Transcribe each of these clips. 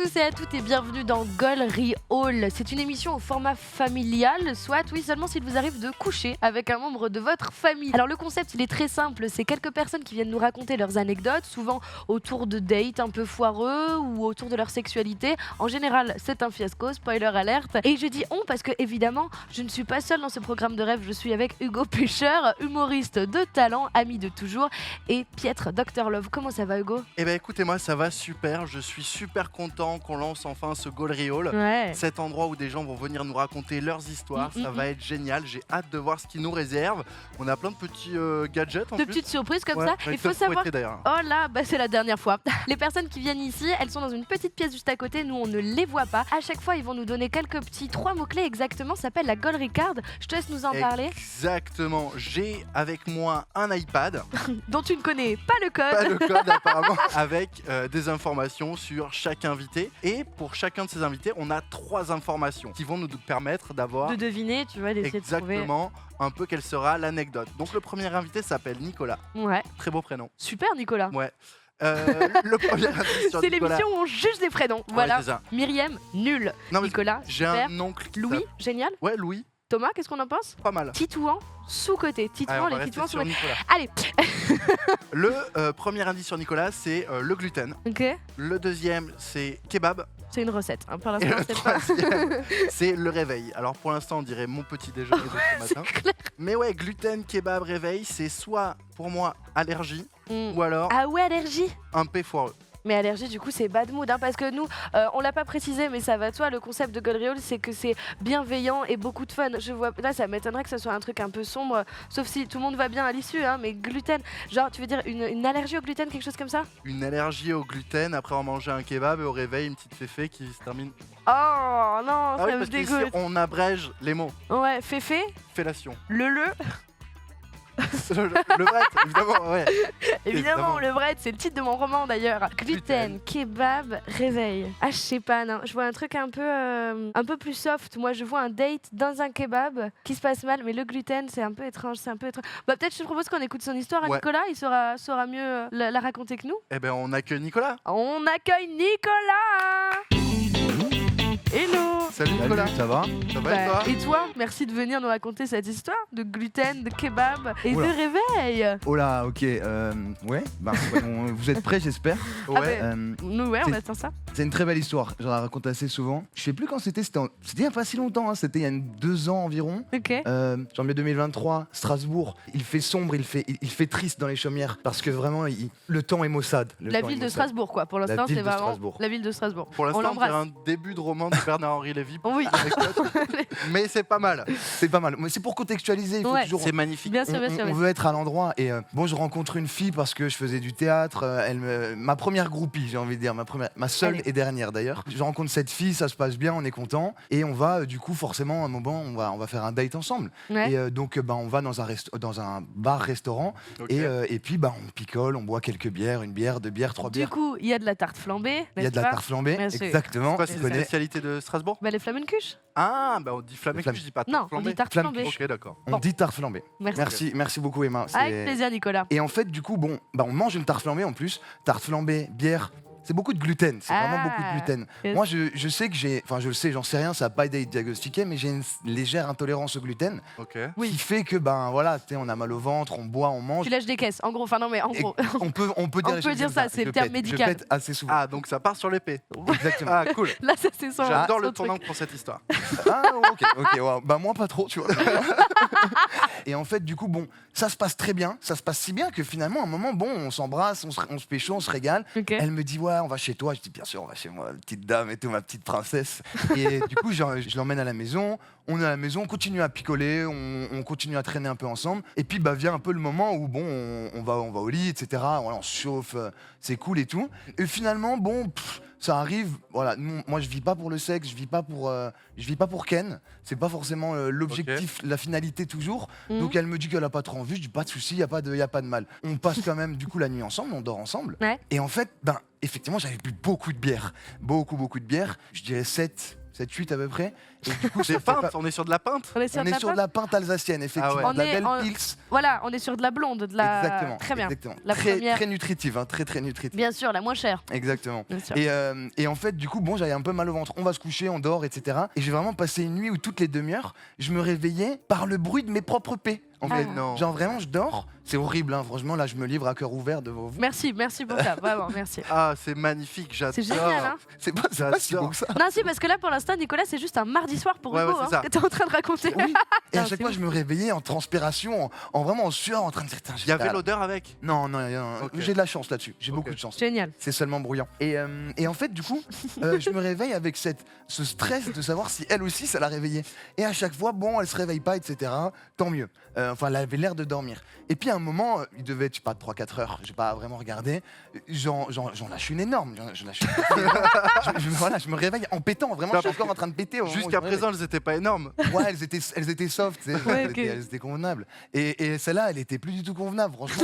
tous et à toutes et bienvenue dans Gollery Hall. C'est une émission au format familial, soit oui seulement s'il vous arrive de coucher avec un membre de votre famille. Alors le concept il est très simple, c'est quelques personnes qui viennent nous raconter leurs anecdotes, souvent autour de dates un peu foireux ou autour de leur sexualité. En général c'est un fiasco, spoiler alerte. Et je dis on parce que évidemment je ne suis pas seule dans ce programme de rêve, je suis avec Hugo Pêcheur, humoriste de talent, ami de toujours, et Pietre, Dr Love. Comment ça va Hugo? Eh ben écoutez, moi ça va super, je suis super content qu'on lance enfin ce Gollery Hall. Ouais. Cet endroit où des gens vont venir nous raconter leurs histoires, ça va être génial, j'ai hâte de voir ce qu'ils nous réservent. On a plein de petits gadgets en De plus. petites surprises comme Ouais, ça. ouais, Il faut top savoir. fouetté, d'ailleurs. Oh là, bah c'est la dernière fois. Les personnes qui viennent ici, elles sont dans une petite pièce juste à côté. Nous, on ne les voit pas. À chaque fois, ils vont nous donner quelques petits 3 mots-clés exactement. Ça s'appelle la Gollery Card. Je te laisse nous en parler. Exactement, j'ai avec moi un iPad, Dont tu ne connais pas le code. pas le code apparemment, avec des informations sur chaque invité. Et pour chacun de ces invités, on a 3 informations qui vont nous permettre d'avoir De deviner, tu vois, d'essayer de trouver. exactement un peu quelle sera l'anecdote. Donc le premier invité s'appelle Nicolas, Ouais. très beau prénom. Super, Nicolas. Ouais. Le premier indice sur C'est Nicolas. l'émission où on juge des prénoms. Ouais, Voilà. c'est ça. Myriam, nul. Non, mais Nicolas, j'ai super. un oncle. qui Louis, s'appelle- génial. Ouais, Louis, Thomas, qu'est-ce qu'on en pense? pas mal. Titouan, sous-côté. Allez, Titouan, on va les rester Titouans sur sous-côté. Nicolas. Allez. Le premier indice sur Nicolas, c'est le gluten. Ok. Le deuxième, c'est kebab. C'est une recette. Hein. Pour Et l'instant, le c'est pas. troisième, c'est le réveil. Alors pour l'instant, on dirait mon petit déjeuner de ce matin. clair. Mais ouais, gluten, kebab, réveil, c'est soit pour moi allergie Mm. ou alors Ah ouais, allergie. un P foireux. Mais allergie, du coup, c'est bad mood, hein, parce que nous, on l'a pas précisé, mais ça va de toi. Le concept de Gollery Hall, c'est que c'est bienveillant et beaucoup de fun. Je vois, là, ça m'étonnerait que ce soit un truc un peu sombre, sauf si tout le monde va bien à l'issue, hein, mais gluten, genre, tu veux dire une allergie au gluten, quelque chose comme ça? Une allergie au gluten après avoir mangé un kebab et au réveil, une petite féfé qui se termine. Oh non, Ah ça oui, me parce qu'ici, dégoûte. on abrège les mots. Ouais, féfé, Fellation. le. Le bret, évidemment, ouais. Évidemment, le vrai, c'est le titre de mon roman d'ailleurs. Gluten. Gluten, kebab, réveil. Ah, je sais pas, non. Je vois un truc un peu plus soft. Moi, je vois un date dans un kebab qui se passe mal, mais le gluten, c'est un peu étrange. Bah, peut-être je te propose qu'on écoute son histoire à Ouais. Nicolas. Il saura mieux la raconter que nous. Eh ben, on accueille Nicolas. On accueille Nicolas. Hello. Salut Nicolas. ça va? Ça va et toi? Et toi, merci de venir nous raconter cette histoire de gluten, de kebab et Oula. de réveil. Oh là, ok, ouais, vous êtes prêts j'espère. Ouais. ben, Nous, ouais, on c'est- attend ça. C'est une très belle histoire, j'en raconte assez souvent. Je sais plus quand c'était il y a pas si longtemps, hein, c'était il y a 2 ans environ. Ok. Janvier 2023, Strasbourg, il fait sombre, il fait triste dans les chaumières parce que vraiment le temps est maussade. La ville de Strasbourg, quoi. Pour l'instant, ville c'est de vraiment Strasbourg. la ville de Strasbourg. Pour On l'instant, on l'embrasse. dirait un début de roman de Bernard-Henri Lévy. Oui. Mais c'est pas mal. C'est pas mal, mais c'est pour contextualiser, il faut Ouais. toujours... C'est magnifique. Bien sûr, bien sûr. On veut être à l'endroit et bon, je rencontre une fille parce que je faisais du théâtre. Ma première groupie, j'ai envie de dire, ma seule Allez. et dernière d'ailleurs. Je rencontre cette fille, ça se passe bien, on est content et on va du coup forcément à un moment on va faire un date ensemble. Ouais. Et donc on va dans un bar-restaurant Ok. et puis on picole, on boit quelques bières, une bière, 2 bières, 3 Du bières. coup, il y a de la tarte flambée. Il y a de la tarte flambée, Bien sûr. exactement. Quoi, tu c'est une connais. spécialité de Strasbourg? Bah, les flamencuches. Ah, bah on dit flammecue, je dis pas Non, tarte on dit flambée. tarte Flamme- flambée. Ok, d'accord. On Bon. dit tarte flambée. Merci. Merci beaucoup Emma. Avec plaisir, Nicolas. Et en fait, du coup, on mange une tarte flambée en plus. Tarte flambée, bière, c'est beaucoup de gluten. C'est Ah. vraiment beaucoup de gluten. Yes. Moi, je sais que je le sais, j'en sais rien, ça n'a pas été diagnostiqué, mais j'ai une légère intolérance au gluten Ok. Oui. qui fait que, voilà, tu sais, on a mal au ventre, on boit, on mange. Tu lâches des caisses. En gros, enfin non, mais en Et gros. on peut dire, On peut les choses dire comme ça, c'est Je le terme pète, médical. Je pète assez souvent. Ah, donc ça part sur l'épée. Exactement. Ah, cool. Là, ça c'est son. J'adore son le truc. tournant pour cette histoire. Ah, ok, wow. Bah moi pas trop, tu vois. Et en fait, du coup, ça se passe très bien, ça se passe si bien que finalement, à un moment, on s'embrasse, on se pécho, on se régale. Ok. Elle me dit, ouais, on va chez toi. Je dis, bien sûr, on va chez moi, petite dame et tout, ma petite princesse. Et du coup, je l'emmène à la maison. On est à la maison, on continue à picoler, on continue à traîner un peu ensemble. Et puis, vient un peu le moment où, on va au lit, etc. Voilà, on se chauffe, c'est cool et tout. Et finalement, ça arrive. Voilà, moi, je vis pas pour le sexe, je vis pas pour Ken. C'est pas forcément l'objectif, la finalité toujours. Mhm. Donc, elle me dit qu'elle a pas trop envie. Je dis, pas de souci, y a pas de mal. On passe quand même du coup la nuit ensemble, on dort ensemble. Ouais. Et en fait, effectivement, j'avais bu beaucoup de bière. Beaucoup de bière. Je dirais 7 7-8 à peu près. Et du coup, ça Des fait pas- pintes, on est sur de la pinte. On est sur On de est la sur pinte de la pinte alsacienne, effectivement. Ah ouais. De la On est belle en- Pils. Voilà, on est sur de la blonde, de la. Exactement. Très bien. Exactement. La très, première. très nutritive, hein, très nutritive. Bien sûr, la moins chère. Exactement. Bien sûr. Et en fait, du coup, bon, j'avais un peu mal au ventre. On va se coucher, on dort, etc. Et j'ai vraiment passé une nuit où toutes les demi-heures, je me réveillais par le bruit de mes propres pets. En Ah. fait, non. genre vraiment, je dors. C'est horrible, hein. Franchement, là, je me livre à cœur ouvert devant vous. Merci pour ça. Vraiment, merci. Ah, c'est magnifique, j'adore. C'est génial, hein. C'est pas si beau que ça. Non, si, parce que là, pour l'instant, Nicolas, c'est juste un mardi soir pour Ouais, Hugo, ouais, c'est hein, ça. que t'es en train de raconter. Oui. Et à Non, chaque c'est fois, ouf. je me réveillais en transpiration, en vraiment en sueur, en train de dire. Il y avait l'odeur avec. Non, Ok. j'ai de la chance là-dessus. J'ai Ok. beaucoup de chance. Génial. C'est seulement bruyant. Et en fait, du coup, je me réveille avec ce stress de savoir si elle aussi, ça l'a réveillée. Et à chaque fois, bon, elle se réveille pas, etc. Tant mieux. Enfin, elle avait l'air de dormir. Et puis à un moment, il devait être, je sais pas, 3-4 heures, j'ai pas vraiment regardé. J'en lâche une énorme. J'en lâche une énorme. Voilà, je me réveille en pétant. Vraiment, je suis encore en train de péter. au moment où Jusqu'à je me présent, elles étaient pas énormes. réveille. Ouais, elles étaient soft, tu sais, Ouais, ok. elles étaient convenables. Et celle-là, elle était plus du tout convenable, franchement.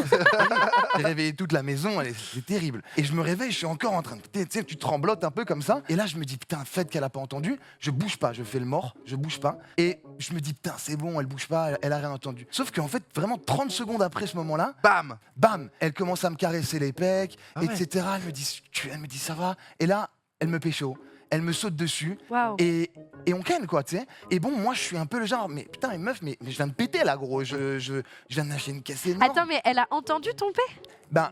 J'ai réveillé toute la maison, c'était terrible. Et je me réveille, je suis encore en train de péter, tu sais, tu tremblotes un peu comme ça. Et là, je me dis, putain, fait qu'elle a pas entendu, je bouge pas, je fais le mort, je bouge pas. Et je me dis, putain, c'est bon, elle bouge pas, elle a rien entendu. Sauf qu'en fait, vraiment 30 secondes après ce moment-là, Bam. bam, elle commence à me caresser les pecs, Ah ouais. etc. Elle me dit, ça va. Et là, elle me pécho. Elle me saute dessus Waouh. et on ken quoi, tu sais. Et bon, moi je suis un peu le genre, mais putain, mais meuf, mais je viens de péter là, gros. Je viens de lâcher une caisse énorme. Attends, mais elle a entendu ton P? Ben,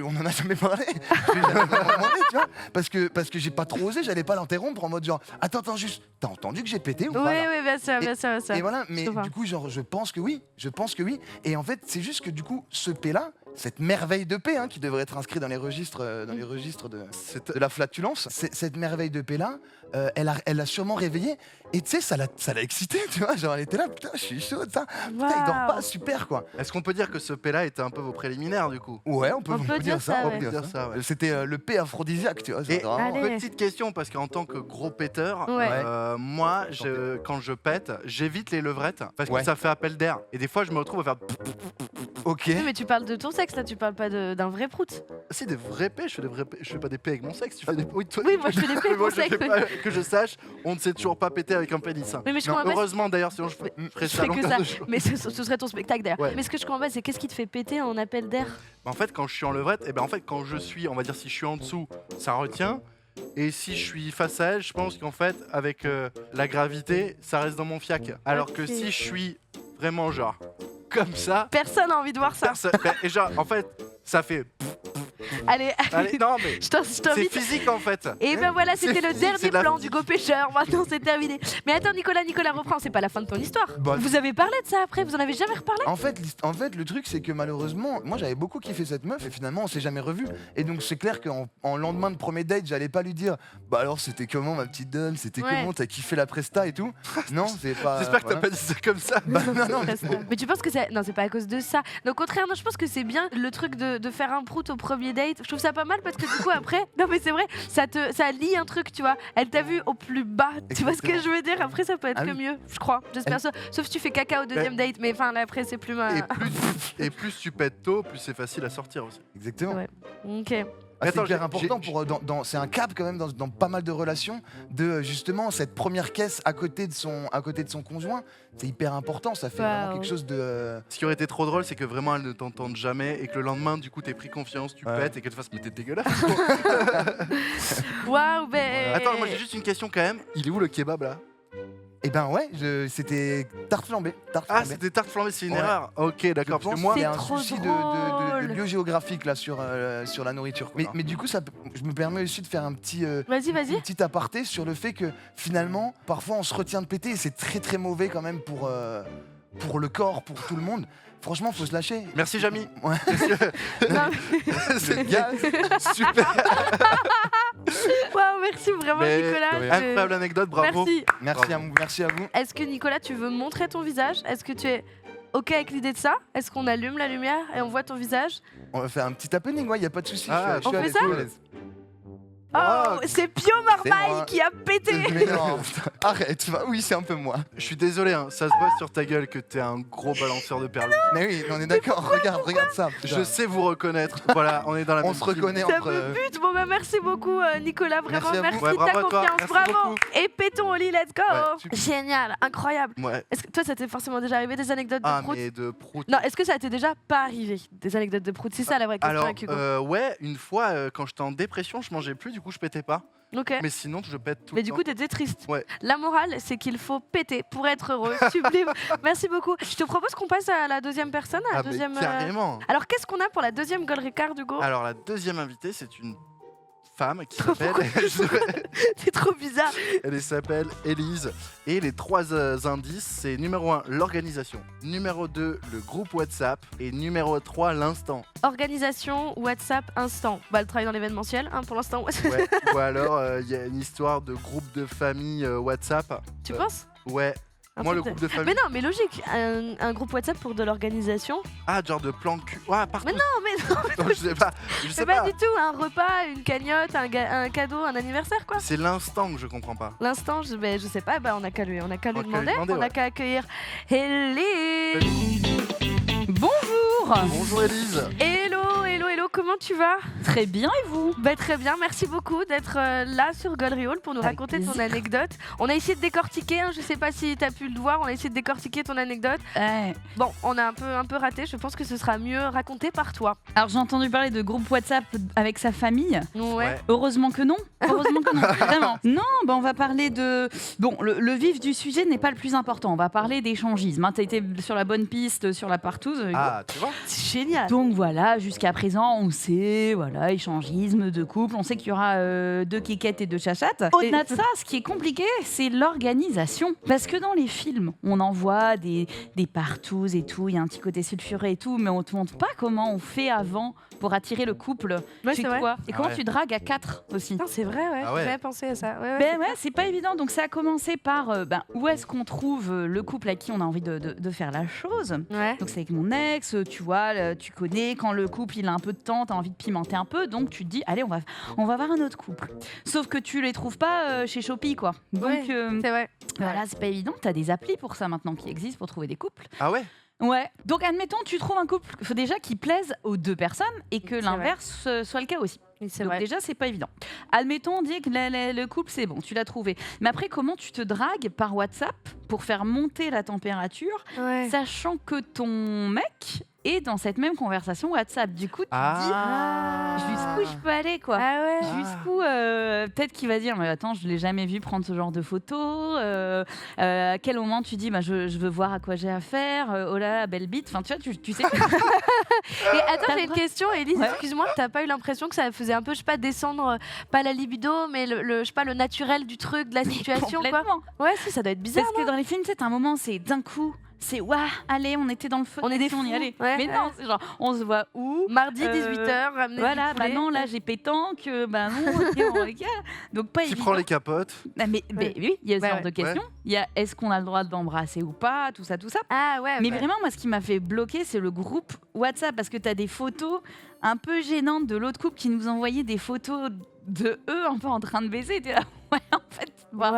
on en a jamais parlé. Je lui ai jamais demandé, tu vois. Parce que j'ai pas trop osé, j'allais pas l'interrompre en mode genre, attends, juste, t'as entendu que j'ai pété ou Oui, pas là oui, bien sûr, bien sûr, bien sûr. Et voilà, mais Je vois. du coup, genre, je pense que oui. Et en fait, c'est juste que du coup, ce P-là, cette merveille de paix, hein, qui devrait être inscrite dans les registres, de la flatulence, cette merveille de paix-là, elle a sûrement réveillé. Et tu sais, ça l'a excité, tu vois. Genre, elle était là, putain, je suis chaude, ça. Putain, il dort pas, Waouh. super, quoi. Est-ce qu'on peut dire que ce P-là était un peu vos préliminaires du coup? Ouais, on peut dire ça. ouais. On peut dire ça. ça, ouais. C'était le P aphrodisiaque, tu vois. Et vraiment- Allez. petite question, parce qu'en tant que gros péteur, Ouais. moi, quand je pète, j'évite les levrettes parce que Ouais. ça fait appel d'air. Et des fois, je me retrouve à faire. Ok. Oui, mais tu parles de ton sexe là, tu parles pas d'un vrai prout. C'est des vrais P, je fais pas des P avec mon sexe. Tu fais des... Oui, toi, Oui, moi je fais des P avec moi, mon je fais sexe. pas, que je sache, on ne sait toujours pas péter avec un pénis. Oui, mais je Non, comprends pas. Heureusement d'ailleurs, sinon je ferais Je ça fais que longueur ça. de jour. Mais ce serait ton spectacle d'ailleurs. Ouais. Mais ce que je comprends pas, c'est qu'est-ce qui te fait péter en appel d'air? En fait, quand je suis en levrette, et ben en fait, quand je suis, on va dire si je suis en dessous, ça retient. Et si je suis face à elle, je pense qu'en fait, avec la gravité, ça reste dans mon fiac. Alors que Ok. si je suis vraiment genre comme ça, Personne n'a envie de voir ça. et genre en fait, ça fait. Allez, Allez, non mais je c'est t'invite. physique en fait. Et ben voilà, C'est c'était le physique, dernier c'est de la plan physique. du Go Pêcheur. Maintenant, c'est terminé. Mais attends, Nicolas, reprends. C'est pas la fin de ton histoire. Bah, Vous avez parlé de ça après? Vous en avez jamais reparlé? En fait, le truc, c'est que malheureusement, moi j'avais beaucoup kiffé cette meuf et finalement on s'est jamais revus. Et donc c'est clair qu'en lendemain de premier date, j'allais pas lui dire bah alors c'était comment ma petite dame, c'était Ouais. comment, t'as kiffé la presta et tout. Non, c'est pas. J'espère que t'as voilà. pas dit ça comme ça. Bah, non, Mais tu penses que c'est. Non, c'est pas à cause de ça. Donc, au contraire, non, je pense que c'est bien le truc de faire un prout au premier date. Je trouve ça pas mal parce que du coup, après. Non, mais c'est vrai, ça lie un truc, tu vois. Elle t'a vu au plus bas. Tu vois ce que je veux dire? Après, ça peut être Ah que oui. mieux, je crois. J'espère ça. Sauf si tu fais caca au deuxième date. Mais enfin, là, après, c'est plus mal. Et plus tu pètes tôt, plus c'est facile à sortir aussi. Exactement. Ouais. Ok. Ah, c'est Attends, hyper j'ai- important c'est un cap quand même dans pas mal de relations de justement cette première caisse à côté de son conjoint. C'est hyper important, ça fait vraiment Waouh. quelque chose de. Ce qui aurait été trop drôle, c'est que vraiment elle ne t'entende jamais et que le lendemain, du coup, t'aies pris confiance, tu Ouais. pètes et qu'elle te fasse mais t'es dégueulasse. Waouh, ben. Attends, moi j'ai juste une question quand même. Il est où le kebab là? Eh ben ouais, c'était tarte flambée. Ah, c'était tarte flambée, c'est une Ouais. erreur. Ok, d'accord. Parce que moi, il y a un C'est trop souci de drôle. biogéographique là sur la nourriture. Mais du coup, je me permets aussi de faire un petit. Vas-y, vas-y. Une petite aparté sur le fait que finalement, parfois on se retient de péter et c'est très très mauvais quand même pour le corps, pour tout le monde. Franchement, faut se lâcher. merci Jamy. Ouais. Non, C'est gars, super. Waouh, merci vraiment, Mais- Nicolas. Ouais. Incroyable anecdote, bravo. Merci. Merci à vous. Est-ce que Nicolas, tu veux montrer ton visage? Est-ce que tu es OK avec l'idée de ça? Est-ce qu'on allume la lumière et on voit ton visage? On va faire un petit happening, ouais, y a pas de souci. Ah, je suis on à fait l'aise, ça je suis à l'aise. Oh, c'est Pio C'est Marmaille moi. qui a pété. Mais non, arrête, oui, c'est un peu moi. Je suis désolé, hein, ça se voit sur ta gueule que t'es un gros balanceur de perles. Mais oui, on est d'accord, regarde ça. Je sais vous reconnaître. Voilà, on est dans la On même se team. reconnaît Ça entre. me bute. Bon, bah, merci beaucoup, Nicolas. Vraiment, Merci à vous. merci Ouais, de ta bravo à toi. confiance. Merci Bravo. beaucoup. Et pétons au lit, let's go. Ouais, super. Génial, incroyable. Ouais. Est-ce que toi, ça t'est forcément déjà arrivé des anecdotes de Ah, prout? mais de prout. Non, est-ce que ça t'est déjà pas arrivé des anecdotes de prout? C'est ça la vraie question Alors, avec Hugo. ouais, une fois, quand j'étais en dépression, je mangeais plus, du coup, je pétais pas. Ok. Mais sinon, je pète tout Mais le du temps. coup, t'étais triste. Ouais. La morale, c'est qu'il faut péter pour être heureux. Sublime. Merci beaucoup. Je te propose qu'on passe à la deuxième personne. À la Ah, mais deuxième, carrément. Alors, qu'est-ce qu'on a pour la deuxième Gold Ricard, Hugo? Alors, la deuxième invitée, c'est une femme qui s'appelle. C'est trop bizarre. Elle s'appelle Élise. Et les trois indices, c'est numéro 1, l'organisation. Numéro 2, le groupe WhatsApp. Et numéro 3, l'instant. Organisation, WhatsApp, instant. Bah, le travail dans l'événementiel, hein, pour l'instant. Ouais. Ou alors, il y a une histoire de groupe de famille WhatsApp. Tu penses? Ouais. Un Moi, le truc groupe de famille. Mais non, mais logique. Un groupe WhatsApp pour de l'organisation. Ah, genre de plan de cul. Ouais, partout. Mais non, mais non, Non, je sais pas. Je c'est sais pas pas. du tout. Un repas, une cagnotte, un cadeau, un anniversaire, quoi. C'est l'instant que je comprends pas. L'instant, je sais pas, bah, on a qu'à lui demander, on a ouais. qu'à accueillir Hélène. Bonjour. Bonjour Élise. Hello, hello, hello, comment tu vas? Très bien et vous? Bah, très bien, merci beaucoup d'être là sur Gold Hall pour nous Avec raconter ton plaisir. anecdote. On a essayé de décortiquer, hein, je sais pas si t'as pu le voir, on a essayé de décortiquer ton anecdote. Bon, on a un peu raté, je pense que ce sera mieux raconté par toi. Alors j'ai entendu parler de groupe WhatsApp avec sa famille. Ouais. Heureusement que non. Heureusement que non. Vraiment. Non, bah on va parler de. Bon, le vif du sujet n'est pas le plus important. On va parler d'échangisme. Hein. T'as été sur la bonne piste, sur la partouze. Hugo. Ah, tu vois. C'est génial. Donc voilà, jusqu'à présent, on sait, voilà, échangisme de couple, on sait qu'il y aura deux kékettes et deux chachattes. Au-delà de ça, ce qui est compliqué, c'est l'organisation. Parce que dans les films, on en voit des partouzes et tout, il y a un petit côté sulfuré et tout, mais on te montre pas comment on fait avant pour attirer le couple Ouais, chez c'est vrai. toi. Et Ah comment ouais. tu dragues à 4 aussi. Non, c'est vrai, ouais, Ah ouais. j'avais pensé à ça. Ouais, Ben ouais, c'est pas évident. Donc ça a commencé par où est-ce qu'on trouve le couple à qui on a envie de faire la chose. ouais. Donc c'est avec mon ex, tu vois, tu connais, quand le couple il a un peu de temps, t'as envie de pimenter un peu, donc tu te dis, allez, on va voir un autre couple. Sauf que tu les trouves pas chez Shopee, quoi. Donc Ouais, c'est vrai. voilà, c'est pas évident, t'as des applis pour ça maintenant qui existent pour trouver des couples. Ah ouais. Ouais, donc admettons, tu trouves un couple faut déjà qui plaise aux deux personnes et que C'est l'inverse soit le cas aussi. Oui, c'est Donc vrai. déjà, c'est pas évident. Admettons, on dit que le couple, c'est bon, tu l'as trouvé. Mais après, comment tu te dragues par WhatsApp pour faire monter la température, Ouais. sachant que ton mec est dans cette même conversation WhatsApp. Du coup, tu te Ah. dis jusqu'où je peux aller, quoi. Ah ouais. Jusqu'où peut-être qu'il va dire mais attends, je l'ai jamais vu prendre ce genre de photos. À quel moment tu dis bah, je veux voir à quoi j'ai affaire. Oh là là, belle bite. Enfin tu vois, tu sais. Et attends, T'as j'ai le une droit- question, Élise, Ouais. excuse-moi, t'as pas eu l'impression que ça faisait un peu, je sais pas, descendre, pas la libido, mais je sais pas, le naturel du truc, de la situation, quoi. Complètement. Ouais, si, ça doit être bizarre. Parce que dans les films, c'est un moment, c'est d'un coup. C'est waouh, allez, on était dans le feu. On est des on y fous. allait. Ouais, Mais ouais. non, c'est genre, on se voit où Mardi, Euh, 18h, ramener Voilà, du bah poulet. non, là j'ai pétanque, bah non, ok, on regarde. Donc pas Qui évident. prend les capotes. Ah, mais oui, il y a ce Ouais, genre ouais. de questions. Il y a est-ce qu'on a le droit d'embrasser ou pas, tout ça, tout ça. Ah ouais, Mais ouais. vraiment, moi, ce qui m'a fait bloquer, c'est le groupe WhatsApp parce que tu as des photos un peu gênantes de l'autre couple qui nous envoyait des photos de eux un peu en train de baiser. T'es là, ouais, en fait, bah,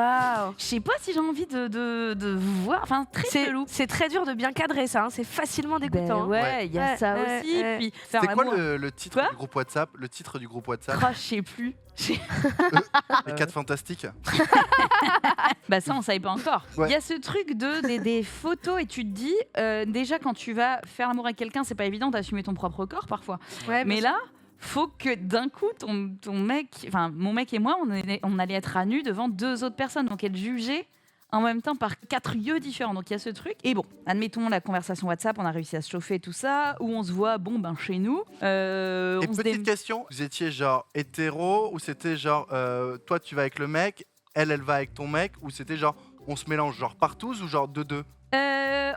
Waouh. je sais pas si j'ai envie de vous voir. Enfin, très chelou. C'est très dur de bien cadrer ça, hein, c'est facilement Ben dégoûtant. hein. ouais, il y a Ouais, ça ouais, aussi. ouais. Puis faire C'était quoi l'amour. le titre Quoi du groupe WhatsApp? Le titre du groupe WhatsApp. Oh, je sais plus. Les 4 fantastiques. Bah ça, on savait pas encore. Il Ouais. y a ce truc des photos et tu te dis, déjà quand tu vas faire l'amour avec quelqu'un, c'est pas évident d'assumer ton propre corps parfois. Ouais, Mais bien là, faut que d'un coup, ton mec, enfin mon mec et moi, on allait être à nu devant deux autres personnes, donc être jugés en même temps par 4 lieux différents. Donc il y a ce truc. Et bon, admettons la conversation WhatsApp, on a réussi à se chauffer tout ça, où on se voit, bon ben chez nous. Et on se petite question, vous étiez genre hétéro ou c'était genre toi tu vas avec le mec, elle va avec ton mec ou c'était genre on se mélange genre partous ou genre deux?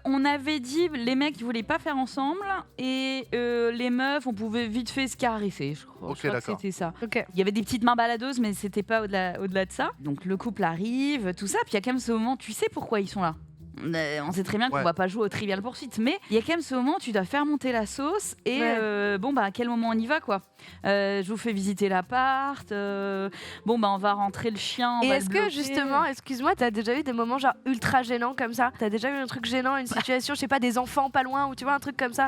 On avait dit les mecs ils voulaient pas faire ensemble et les meufs on pouvait vite fait se caresser. Je crois, Ok, je crois que d'accord. c'était ça. Ok. Il y avait des petites mains baladeuses mais c'était pas au-delà de ça. Donc le couple arrive, tout ça. Puis il y a quand même ce moment, tu sais pourquoi ils sont là. on sait très bien qu'on Ouais. va pas jouer au Trivial Pursuit, mais il y a quand même ce moment où tu dois faire monter la sauce et à quel moment on y va quoi. Je vous fais visiter l'appart, on va rentrer le chien. on Et va est-ce le que bloquer. justement, excuse-moi, t'as déjà eu des moments genre ultra gênants comme ça? T'as déjà eu un truc gênant, une situation, je sais pas, des enfants pas loin ou tu vois un truc comme ça,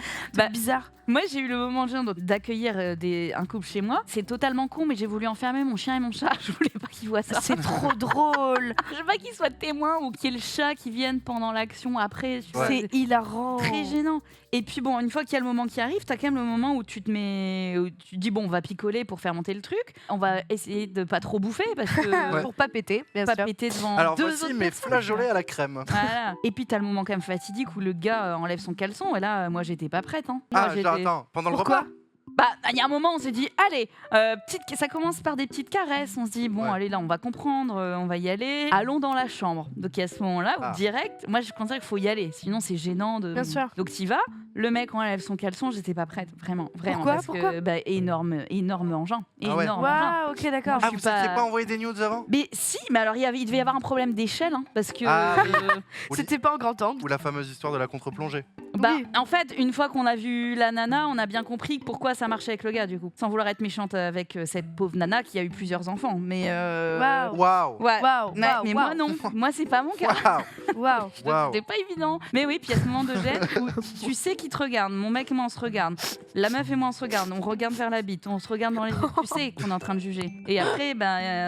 bizarre? Moi, j'ai eu le moment gênant d'accueillir un couple chez moi. C'est totalement con, mais j'ai voulu enfermer mon chien et mon chat. Je voulais pas qu'ils voient ça. C'est trop drôle. Je veux pas qu'ils soient témoins ou qu'il y ait le chat qui vienne pendant l'action après. Tu vois, C'est hilarant. très gênant. Et puis une fois qu'il y a le moment qui arrive, t'as quand même le moment où tu te dis on va picoler pour faire monter le truc. On va essayer de pas trop bouffer parce que Pour pas péter, bien pas sûr. péter devant Alors deux voici autres mes personnes. flageolets à la crème. Voilà. Et puis t'as le moment quand même fatidique où le gars enlève son caleçon et là moi j'étais pas prête. Hein. Moi, Ah, j'étais- attends, pendant le Pourquoi repas il y a un moment, on s'est dit, allez, ça commence par des petites caresses. On se dit, bon, Ouais. allez, là, on va comprendre, on va y aller. Allons dans la chambre. Donc, à ce moment-là, Ah. direct, moi, je considère qu'il faut y aller. Sinon, c'est gênant. Bien sûr. Donc, t'y vas. Le mec enlève son caleçon, j'étais pas prête. Vraiment. Pourquoi Parce que, énorme engin. Ah ouais. Énorme engin. Waouh, ok, d'accord. Je Ah, suis vous n'aviez pas- pas envoyé des nudes avant Mais si, mais alors, il devait y avoir un problème d'échelle. Hein, parce que. Ah, oui. C'était pas en grand angle. Ou la fameuse histoire de la contre-plongée. Oui. En fait, une fois qu'on a vu la nana, on a bien compris pourquoi ça marchait avec le gars, du coup. Sans vouloir être méchante avec cette pauvre nana qui a eu plusieurs enfants. Mais. Waouh. Waouh Ouais. Waouh, Mais, waouh, mais waouh. moi non, moi c'est pas mon cas. Waouh Waouh. Waouh C'était pas évident. Mais oui, puis il y a ce moment de gêne où tu sais qui te regarde. Mon mec et moi on se regarde. La meuf et moi on se regarde. On regarde vers la bite. On se regarde dans les yeux. Tu sais qu'on est en train de juger. Et après,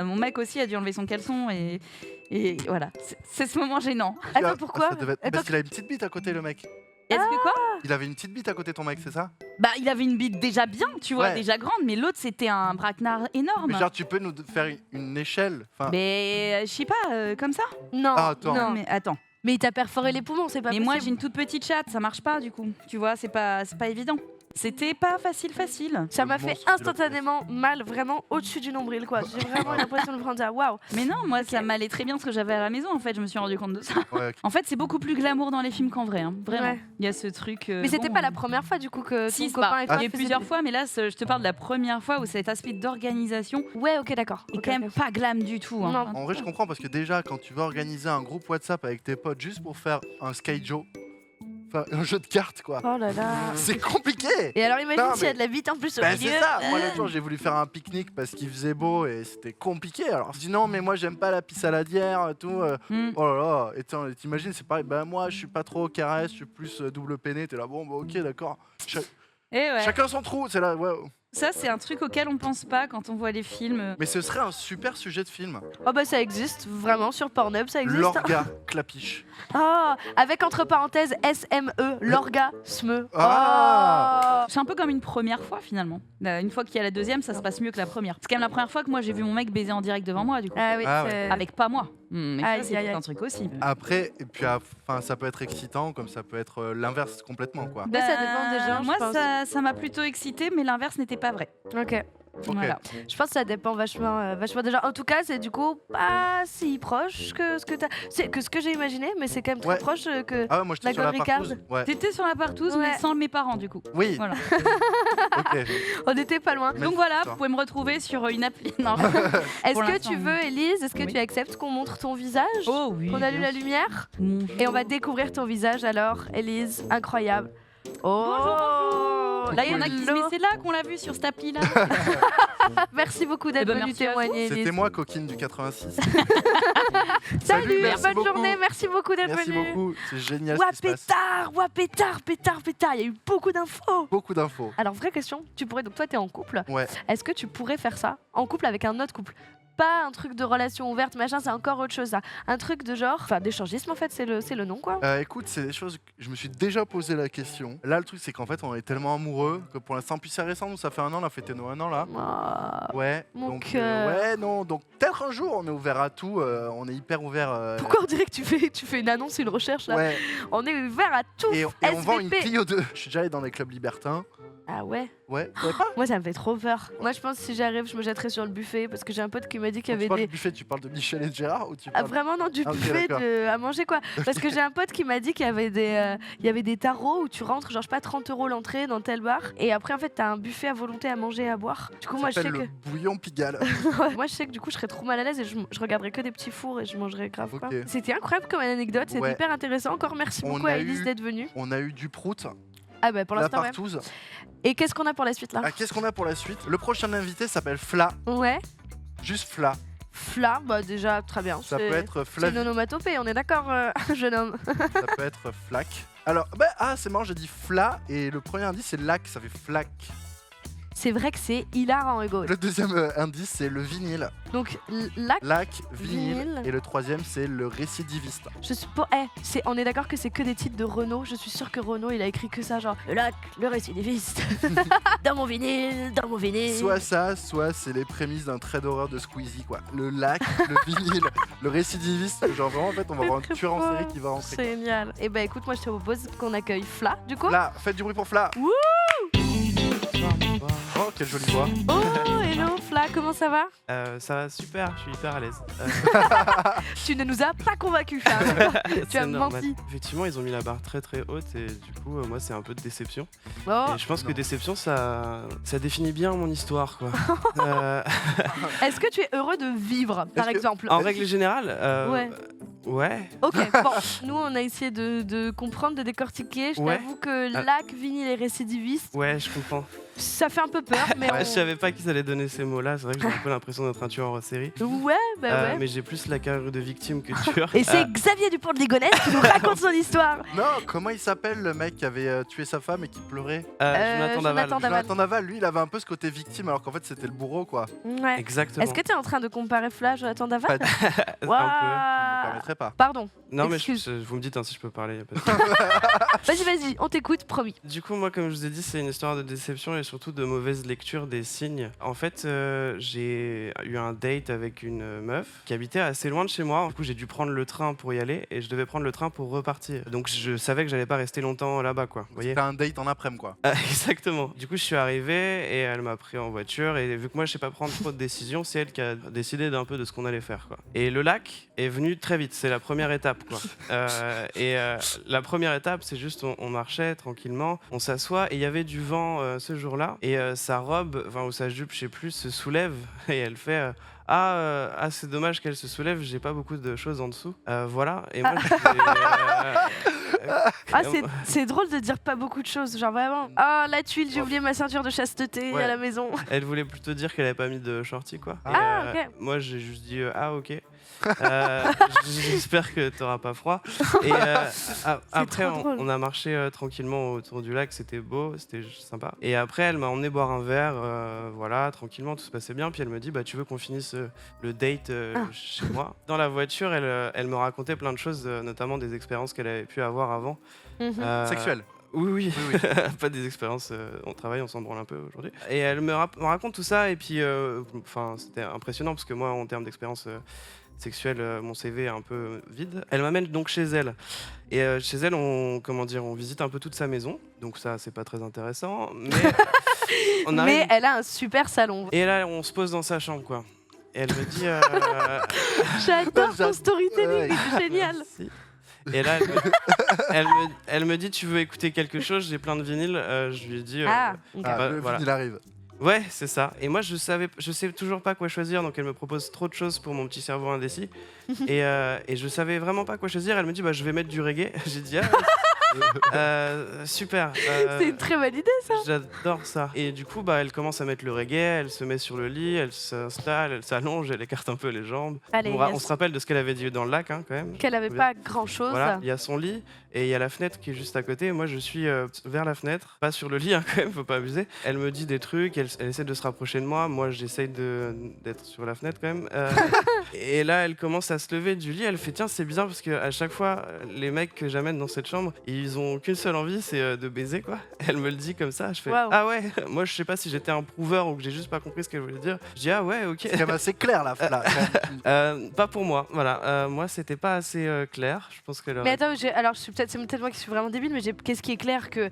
mon mec aussi a dû enlever son caleçon et voilà. C'est ce moment gênant. Attends, pourquoi? Ça devait être- Attends, Parce qu'il avait une petite bite à côté, le mec. Est-ce que quoi Il avait une petite bite à côté, ton mec, c'est ça? Il avait une bite déjà bien, tu vois, Ouais. déjà grande. Mais l'autre c'était un braquenard énorme. Mais genre, tu peux nous faire une échelle enfin, Mais je sais pas, comme ça. Non. Ah, attends. Non. Mais attends. Mais il t'a perforé les poumons, c'est pas Mais possible. moi j'ai une toute petite chatte, ça marche pas du coup. Tu vois, c'est pas évident. C'était pas facile. Ça Le m'a fait monstre de instantanément mal, vraiment au-dessus du nombril, quoi. J'ai vraiment l'impression de prendre ça. Waouh. Mais non, moi ça m'allait très bien ce que j'avais à la maison en fait, je me suis rendu compte de ça. ouais, ok. En fait, c'est beaucoup plus glamour dans les films qu'en vrai, hein. Vraiment. Ouais. Il y a ce truc. Mais c'était pas la première fois, du coup, que Si, ton copain et toi il y a eu faisaient plusieurs des- fois, mais là, je te parle de la première fois où cet aspect d'organisation Ouais, ok, d'accord. est Ok, quand même ok. pas glam du tout. Hein. Non. En vrai, je comprends parce que déjà, quand tu vas organiser un groupe WhatsApp avec tes potes juste pour faire un Skyjo, enfin un jeu de cartes, quoi, Oh là là. c'est compliqué! Et alors, imagine Non, s'il y a mais- de la bite en plus au Bah, milieu. c'est ça! Moi, l'autre jour, j'ai voulu faire un pique-nique parce qu'il faisait beau et c'était compliqué. Alors, je dis non, mais moi, j'aime pas la pisse saladière et tout. Mm. Oh là là! Et t'imagines, c'est pareil, bah, moi, je suis pas trop caresse, je suis plus double peiné. T'es là, bon, bah, ok, d'accord. Et ouais. Chacun son trou, c'est là, ouais. Ça, c'est un truc auquel on pense pas quand on voit les films. Mais ce serait un super sujet de film. Oh bah ça existe, vraiment, sur Pornhub, ça existe. L'orga clapiche. Ah, avec entre parenthèses SME, l'orgasme. Ah. Oh. C'est un peu comme une première fois finalement. Une fois qu'il y a la deuxième, ça se passe mieux que la première. C'est quand même la première fois que moi j'ai vu mon mec baiser en direct devant moi du coup. Ah oui, Ah c'est- Avec pas moi. Mais Aïe, ça, c'est aïe, tout aïe. un truc aussi. Après, et puis, enfin, ça peut être excitant, comme ça peut être l'inverse complètement, quoi. Mais ça dépend des gens, je Moi, pense. ça m'a plutôt excité, mais l'inverse n'était pas vrai. Ok. Ok. Voilà. Je pense que ça dépend vachement, vachement des gens. En tout cas, c'est du coup pas si proche que ce que t'as, que ce que j'ai imaginé, mais c'est quand même très Ouais. proche que. Ah ouais, moi j'étais La sur la Gold partouze. Ricard. Ouais. T'étais sur la partouze, mais Ouais. sans mes parents du coup. Oui, Voilà. ok. On n'était pas loin. Mais Donc voilà, ça. vous pouvez me retrouver sur une appli. Non. Est-ce Pour que l'instant, tu veux, Élise, est-ce que oui. tu acceptes qu'on montre ton visage, Oh oui. qu'on allume bien la lumière sûr. et on va découvrir ton visage alors, Élise, incroyable. Oh. Là, il y en a qui disent, Hello. mais c'est là qu'on l'a vu sur cette appli-là. Merci beaucoup d'être Eh ben, venu merci à témoigner, C'était Élise. moi, coquine du 86. Salut, merci bonne beaucoup. journée, merci beaucoup d'être Merci venu. beaucoup, c'est génial Ouah, ce qui se passe. pétard, ouah, pétard, pétard, pétard. Il y a eu beaucoup d'infos. Beaucoup d'infos. Alors, vraie question, tu pourrais, donc toi, t'es en couple. Ouais. Est-ce que tu pourrais faire ça en couple avec un autre couple? Pas un truc de relation ouverte, machin, c'est encore autre chose, ça. Un truc de genre, enfin, d'échangisme, en fait, c'est le nom, quoi. Écoute, c'est des choses que je me suis déjà posé la question. Là, le truc, c'est qu'en fait, on est tellement amoureux que pour l'instant, puis c'est récent, nous, ça fait un an, on a fêté nos 1 an là. Ah, Ouais. Mon donc, cœur. ouais, non. Donc, peut-être un jour, on est ouvert à tout. On est hyper ouvert. Pourquoi on dirait que tu fais une annonce, une recherche, là? Ouais. On est ouvert à tout. Et on vend une SVP. Clio 2. Je suis déjà allé dans des clubs libertins. Ah ouais. Ouais, vous savez pas? Moi, ça me fait trop peur. Moi, je pense que si j'arrive, je me jetterais sur le buffet parce que j'ai un pote qui m'a dit qu'il y Quand tu avait parles des. du buffet, tu parles de Michel et de Gérard ou tu Ah, parles... vraiment, non, du Ah, ok, buffet d'accord. à manger, quoi. Parce que j'ai un pote qui m'a dit qu'il y avait des tarots où tu rentres, genre, je sais pas, 30 € l'entrée dans tel bar. Et après, en fait, t'as un buffet à volonté à manger et à boire. Du coup, Ça moi, je sais s'appelle que. le bouillon Pigalle. Moi, je sais que du coup, je serais trop mal à l'aise et je regarderais que des petits fours et je mangerais grave, quoi. Ok. C'était incroyable comme anecdote, c'était Ouais. hyper intéressant. Encore merci On beaucoup a à Elise eu- d'être venue. On a eu du prout, Ah, bah, pour la l'instant, ouais. partouze. Et qu'est-ce qu'on a pour la suite, là? Ah, qu'est-ce qu'on a pour la suite? Le prochain invité s'appelle Fla. Ouais. Juste Fla. Fla, bah, déjà, très bien. Ça c'est- peut être C'est Flavie. une onomatopée, on est d'accord, jeune homme. Ça peut être Flac. Alors, c'est marrant, j'ai dit Fla et le premier indice c'est Lac, ça fait Flac. C'est vrai que c'est hilarant, Hugo. Le deuxième indice c'est le vinyle. Donc, lac, Lac, vinyle. Vinyle. Et le troisième c'est le récidiviste. je suis pour. On est d'accord que c'est que des titres de Renault. Je suis sûre que Renault, il a écrit que ça, genre le lac, le récidiviste. Dans mon vinyle, dans mon vinyle. Soit ça, soit c'est les prémices d'un trait d'horreur de Squeezie quoi. Le lac, le vinyle, le récidiviste. Genre vraiment en fait on va avoir un tueur en série qui va rentrer. C'est génial. Et bah écoute, moi je te propose qu'on accueille Fla, du coup. Là, faites du bruit pour Fla. Wouh. Oh, quelle jolie voix. Oh, hello Fla, comment ça va? Ça va super, je suis hyper à l'aise. Tu ne nous as pas convaincus, Fla. Tu C'est as normal. menti. Effectivement, ils ont mis la barre très très haute et du coup, moi, c'est un peu de déception. Oh, Et je pense non. que déception, ça définit bien mon histoire, quoi. Euh, est-ce que tu es heureux de vivre, par Est-ce que- exemple? en règle générale, Ouais. ouais. Ok, bon, nous on a essayé de comprendre, de décortiquer. Je Ouais. t'avoue que Ah. lac, vinyle et récidiviste, Ouais, je comprends. ça fait un peu peur, mais Je savais pas qu'ils allaient donner ces mots-là. C'est vrai que j'ai un peu l'impression d'être un tueur en série. Ouais, bah ouais. Mais j'ai plus la carrure de victime que tueur. Et c'est Xavier Dupont de Ligonnès qui nous raconte son histoire. Non, comment il s'appelle le mec qui avait tué sa femme et qui pleurait? Jonathan Daval. Jonathan Daval. Jonathan Daval, lui il avait un peu ce côté victime alors qu'en fait c'était le bourreau quoi. Ouais. Exactement. Est-ce que tu es en train de comparer Flash à Jonathan Daval? Pas du tout, Un peu. je ne me Waouh. permettrai pas. Pardon. Non, mais Excuse. vous me dites si je peux parler. Y a pas de Vas-y, on t'écoute, promis. Du coup, moi, comme je vous ai dit, c'est une histoire de déception et surtout de mauvaise lecture des signes. En fait, j'ai eu un date avec une meuf qui habitait assez loin de chez moi. Du coup, j'ai dû prendre le train pour y aller et je devais prendre le train pour repartir. Donc, je savais que j'allais pas rester longtemps là-bas, quoi. Vous voyez? T'as un date en après-midi quoi. Exactement. Du coup, je suis arrivé et elle m'a pris en voiture. Et vu que moi, je sais pas prendre trop de décisions, c'est elle qui a décidé d'un peu de ce qu'on allait faire, quoi. Et le lac est venu très vite. C'est la première étape, quoi. La première étape, c'est juste on marchait tranquillement, on s'assoit et il y avait du vent ce jour-là. Et sa robe, enfin ou sa jupe, je sais plus, se soulève et elle fait. C'est dommage qu'elle se soulève, j'ai pas beaucoup de choses en dessous. Voilà. Et moi, Ah, c'est drôle de dire pas beaucoup de choses, genre vraiment. Ah, la tuile, j'ai oublié ma ceinture de chasteté Ouais. à la maison. elle voulait plutôt dire qu'elle avait pas mis de shorty, quoi. Et, Ah, ok. moi, j'ai juste dit ok. J'espère que t'auras pas froid. Et après, trop drôle. on a marché tranquillement autour du lac, c'était beau, c'était sympa. Et après, elle m'a emmené boire un verre, voilà, tranquillement, tout se passait bien. Puis elle me dit, bah, tu veux qu'on finisse le date chez moi? Dans la voiture, elle me racontait plein de choses, notamment des expériences qu'elle avait pu avoir avant. Mhm. Sexuel. Oui. Oui, oui. Pas des expériences, on travaille, on s'en branle un peu aujourd'hui. Et elle me raconte tout ça, et puis, c'était impressionnant, parce que moi, en termes d'expérience sexuelle, mon CV est un peu vide. Elle m'amène donc chez elle. Et chez elle, on visite un peu toute sa maison, donc ça, c'est pas très intéressant. Mais on arrive... Mais elle a un super salon. Et là, on se pose dans sa chambre, quoi. Et elle me dit... J'adore ton Ouais. storytelling, c'est génial. Merci. Et là, elle me dit, tu veux écouter quelque chose? J'ai plein de vinyles. Je lui ai dit... Ah, ok. Ah, Bah, le voilà. vinyle arrive. Ouais, c'est ça. Et moi, je sais toujours pas quoi choisir, donc elle me propose trop de choses pour mon petit cerveau indécis. et je savais vraiment pas quoi choisir. Elle me dit, bah, je vais mettre du reggae. J'ai dit, super. C'est une très bonne idée, ça. J'adore ça. Et du coup, bah, elle commence à mettre le reggae, elle se met sur le lit, elle s'installe, elle s'allonge, elle écarte un peu les jambes. Allez, On se rappelle de ce qu'elle avait dit dans le lac, hein, quand même. Qu'elle avait pas grand chose. Voilà, il y a son lit et il y a la fenêtre qui est juste à côté. Moi, je suis vers la fenêtre, pas sur le lit, hein, quand même, faut pas abuser. Elle me dit des trucs, elle essaie de se rapprocher de moi. Moi, j'essaye d'être sur la fenêtre quand même. Et là, elle commence à se lever du lit. Elle fait tiens, c'est bizarre parce que à chaque fois, les mecs que j'amène dans cette chambre, ils ils ont qu'une seule envie, c'est de baiser, quoi. Elle me le dit comme ça, je fais Waouh. ah ouais. Moi, je sais pas si j'étais un prouveur ou que j'ai juste pas compris ce qu'elle voulait dire. Je dis ah ouais, ok. C'est quand même assez clair là. Pas pour moi, voilà. Moi, c'était pas assez clair. Je pense qu'elle Mais aurait... attends, alors c'est peut-être moi qui suis vraiment débile, mais qu'est-ce qui est clair que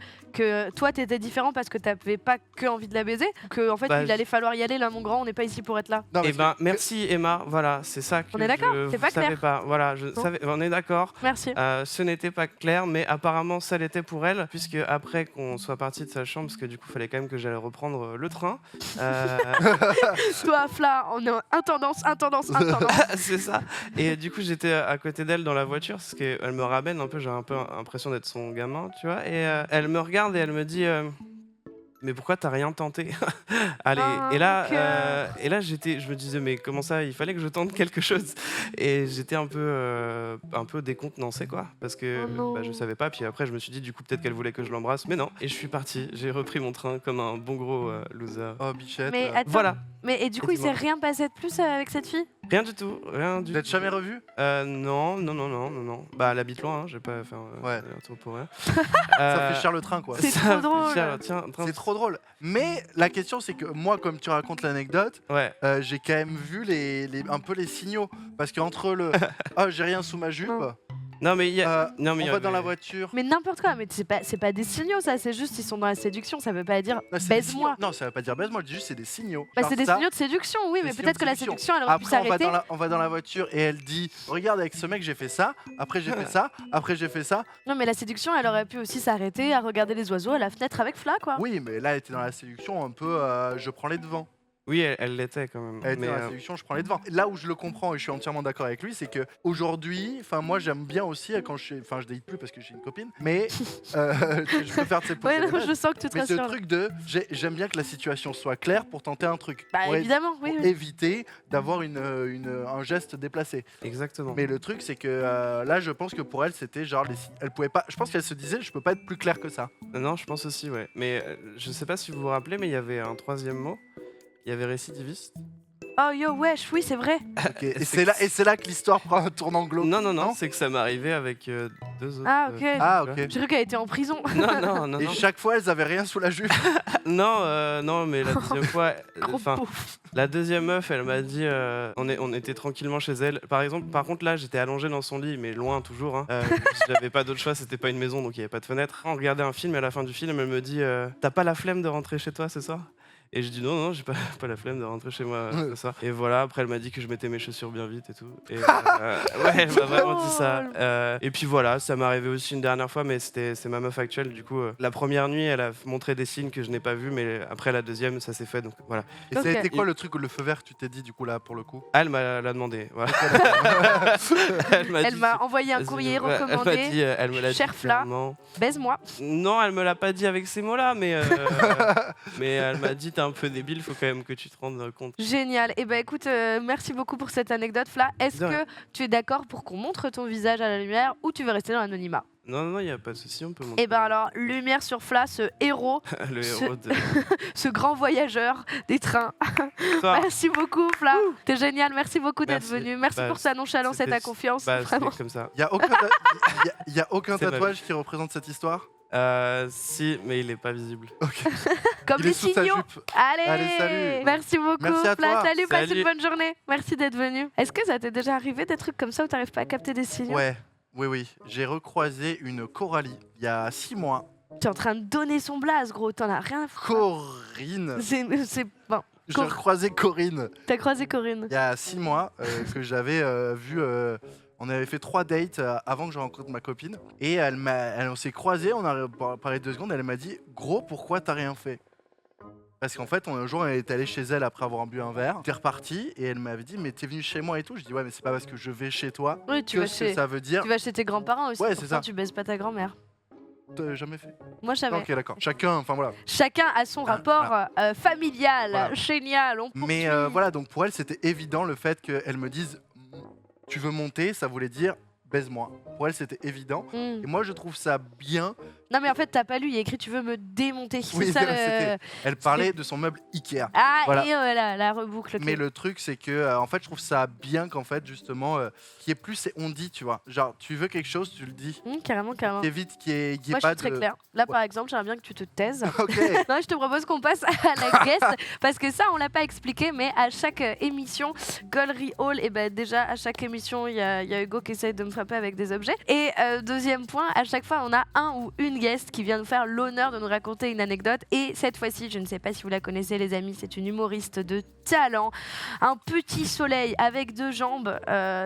toi t'étais différent parce que t'avais pas que envie de la baiser, ou que en fait Bah, il allait falloir y aller là, mon grand, on n'est pas ici pour être là. Non, Eh parce ben, que- merci Emma, voilà, c'est ça que On est d'accord, je c'est pas savais clair. pas. Voilà, je Bon. savais, on est d'accord. Merci. Ce n'était pas clair, mais apparemment ça l'était pour elle, puisque après qu'on soit parti de sa chambre, parce que du coup il fallait quand même que j'aille reprendre le train. Toi, Fla, on est en intendance. C'est ça. Et du coup j'étais à côté d'elle dans la voiture, parce qu'elle me ramène un peu, j'ai un peu l'impression d'être son gamin, tu vois. Et elle me regarde et elle me dit. Mais pourquoi t'as rien tenté? Allez, Ah, et là je me disais mais comment ça, il fallait que je tente quelque chose, et j'étais un peu décontenancé quoi, parce que Oh non. je savais pas, puis après je me suis dit du coup peut-être qu'elle voulait que je l'embrasse, mais non, et je suis parti, j'ai repris mon train comme un bon gros loser. Oh, bichette. Mais attends, Voilà, et du coup, il s'est Dis-moi. rien passé de plus avec cette fille? rien du tout, rien du Vous n'êtes tout. jamais revu? Non. Bah elle habite loin, hein, j'ai pas fait Ouais. un tour pour rien. Ça fait cher le train, quoi. C'est Ça trop fait drôle. cher, tiens, train- C'est trop drôle. Mais la question, c'est que moi, comme tu racontes l'anecdote, Ouais. j'ai quand même vu un peu les signaux. Parce qu'entre le oh, j'ai rien sous ma jupe, Non mais il y a... non, mais il on y va dans avait- la voiture. Mais n'importe quoi, mais c'est pas des signaux, ça, c'est juste ils sont dans la séduction, ça veut pas dire Non, c'est des baise-moi. signaux. Non, ça veut pas dire baise-moi, je dis juste c'est des signaux. Bah, Genre c'est des ça, signaux de séduction, oui, c'est mais des peut-être que la signaux de séduction, elle aurait pu Après, s'arrêter. on va dans la voiture et elle dit regarde, avec ce mec, j'ai fait ça. Après, j'ai fait ça. Après, j'ai fait ça. Non, mais la séduction, elle aurait pu aussi s'arrêter à regarder les oiseaux à la fenêtre avec Fla, quoi. Oui, mais là, elle était dans la séduction un peu je prends les devants. Oui, elle l'était quand même. Elle était Mais, dans la séduction, je prends les devants. Là où je le comprends et je suis entièrement d'accord avec lui, c'est que aujourd'hui, enfin moi j'aime bien aussi quand je date plus parce que j'ai une copine, mais je peux faire de ces Ouais, non, pauses. je sens que tu te Mais ce rassures. truc de j'aime bien que la situation soit claire pour tenter un truc. Bah, Pour évidemment, oui. pour oui. éviter d'avoir un geste déplacé. Exactement. Mais le truc c'est que là je pense que pour elle c'était genre elle pouvait pas, je pense qu'elle se disait je peux pas être plus clair que ça. Non, je pense aussi, ouais. Mais je sais pas si vous vous rappelez, mais il y avait un troisième mot. Il y avait récidiviste. Oh yo, wesh, oui, c'est vrai. Ok. Et c'est là que l'histoire prend un tournant glauque. Non, c'est que ça m'est arrivé avec deux autres. Ah, ok. Ah tu ok. J'ai cru qu'elle était en prison. Non. Et chaque fois elles avaient rien sous la jupe. Non, mais la deuxième fois, Gros enfin, pauvre. la deuxième meuf, elle m'a dit, on était tranquillement chez elle. Par contre, là, j'étais allongé dans son lit, mais loin toujours. Hein. J'avais pas d'autre choix, c'était pas une maison, donc il y avait pas de fenêtre. On regardait un film, et à la fin du film, elle me dit, t'as pas la flemme de rentrer chez toi ce soir? Et je dis non, j'ai pas la flemme de rentrer chez moi ce soir. Et voilà, après elle m'a dit que je mettais mes chaussures bien vite et tout. Et ouais, elle m'a vraiment dit ça. Et puis voilà, ça m'est arrivé aussi une dernière fois, mais c'est ma meuf actuelle. Du coup, la première nuit, elle a montré des signes que je n'ai pas vus, mais après la deuxième, ça s'est fait. Donc voilà. Et ça a Ok. été quoi le truc, le feu vert que tu t'es dit du coup là pour le coup? Ah, elle m'a l'a demandé. Voilà. Elle dit, m'a envoyé un vas-y, courrier ouais, recommandé. elle me l'a dit Cher Fla. clairement. Baise-moi. Non, elle me l'a pas dit avec ces mots-là, mais elle m'a dit t'es un peu débile, faut quand même que tu te rendes compte. Génial. Et ben écoute, merci beaucoup pour cette anecdote, Fla. Est-ce De rien. que tu es d'accord pour qu'on montre ton visage à la lumière ou tu veux rester dans l'anonymat? Non, il y a pas de souci, on peut montrer. Et ben alors, lumière sur Fla, ce héros, le ce- héros de ce grand voyageur des trains. l'histoire. Merci beaucoup, Fla. T'es génial. Merci beaucoup d'être Merci. venu. Merci Bah, pour ta nonchalance et ta c'était- confiance. Bah, Vraiment. c'était comme ça. Il y a aucun C'est ma tatouage qui représente cette histoire. Si, mais il est pas visible. Comme Il les est sous sa signaux. jupe. Allez, Allez, salut. Merci beaucoup, Merci à Fla. toi. Salut, passe Salut. une bonne journée. Merci d'être venu. Est-ce que ça t'est déjà arrivé des trucs comme ça où t'arrives pas à capter des signaux? Ouais, oui. J'ai recroisé une Coralie il y a 6 mois. T'es en train de donner son blaze, gros. T'en as rien à foutre. Corinne. C'est bon. J'ai Cor- recroisé Corinne T'as croisé Corinne. il y a 6 mois que j'avais vu. On avait fait 3 dates avant que je rencontre ma copine. Et on s'est croisés, on a parlé 2 secondes. Elle m'a dit gros, pourquoi t'as rien fait? Parce qu'en fait, un jour, elle est allée chez elle après avoir bu un verre. T'es reparti et elle m'avait dit mais t'es venu chez moi et tout. Je dis ouais, mais c'est pas parce que je vais chez toi Oui, tu que vas, ce que chez... ça veut dire. tu vas chez tes grands-parents aussi. Ouais, c'est Pourtant, ça. tu baises pas ta grand-mère. T'as jamais fait? Moi, jamais. Ok, d'accord. Chacun, enfin voilà. Chacun a son Ah, rapport familial. Voilà. Génial. On Mais poursuit. voilà, donc pour elle, c'était évident le fait qu'elle me dise tu veux monter, ça voulait dire baise-moi. Pour elle, c'était évident. Mm. Et moi, je trouve ça bien Non, mais en fait, t'as pas lu, il y a écrit tu veux me démonter. Oui, c'est ça c'était- Elle parlait de son meuble Ikea. Ah, Voilà. et voilà, la reboucle. ok. Mais le truc, c'est que, en fait, je trouve ça bien qu'en fait, justement, qu'il y ait plus et on dit, tu vois. Genre, tu veux quelque chose, tu le dis. Carrément, carrément. Qui est vite, qui est Moi, je pas suis très de. claire. Là, Ouais. par exemple, j'aimerais bien que tu te taises. Ok. Non, je te propose qu'on passe à la guest parce que ça, on l'a pas expliqué, mais à chaque émission, Gollery Hall, et ben déjà à chaque émission, il y a Hugo qui essaye de me frapper avec des objets. Et deuxième point, à chaque fois, on a un ou une guest qui vient nous faire l'honneur de nous raconter une anecdote. Et cette fois-ci, je ne sais pas si vous la connaissez, les amis, c'est une humoriste de talent, un petit soleil avec 2 jambes.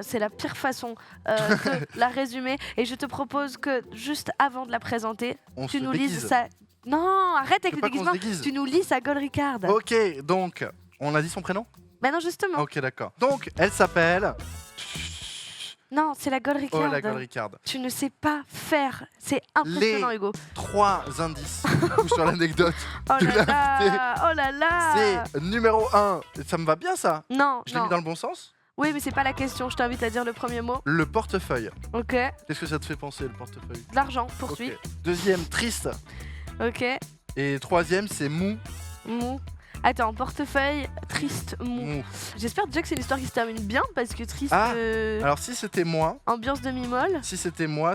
C'est la pire façon de la résumer. Et je te propose que juste avant de la présenter, On tu se nous déguise. lises sa. Non, arrête avec Tu le veux pas qu'on se déguisement. déguise Tu nous lis sa Gollery Card. Ok, donc, on a dit son prénom? Bah non, justement. Ok, d'accord. Donc, elle s'appelle. Non, c'est la Gollery Oh, Card. la Gollery Card. Tu ne sais pas faire. C'est impressionnant, Hugo. 3 indices du coup, sur l'anecdote. Oh Tu là l'as là. Oh là là. C'est numéro 1. Ça me va bien, ça? Non, Je l'ai non. mis dans le bon sens? Oui, mais c'est pas la question. Je t'invite à dire le premier mot. Le portefeuille. Ok. Qu'est-ce que ça te fait penser, le portefeuille? De l'argent. Poursuis. Ok. Deuxième, triste. Ok. Et troisième, c'est mou. Mou. Attends, portefeuille, triste, mou. Mou. J'espère déjà que c'est une histoire qui se termine bien parce que triste. Ah, Alors, si c'était moi, Ambiance demi-molle.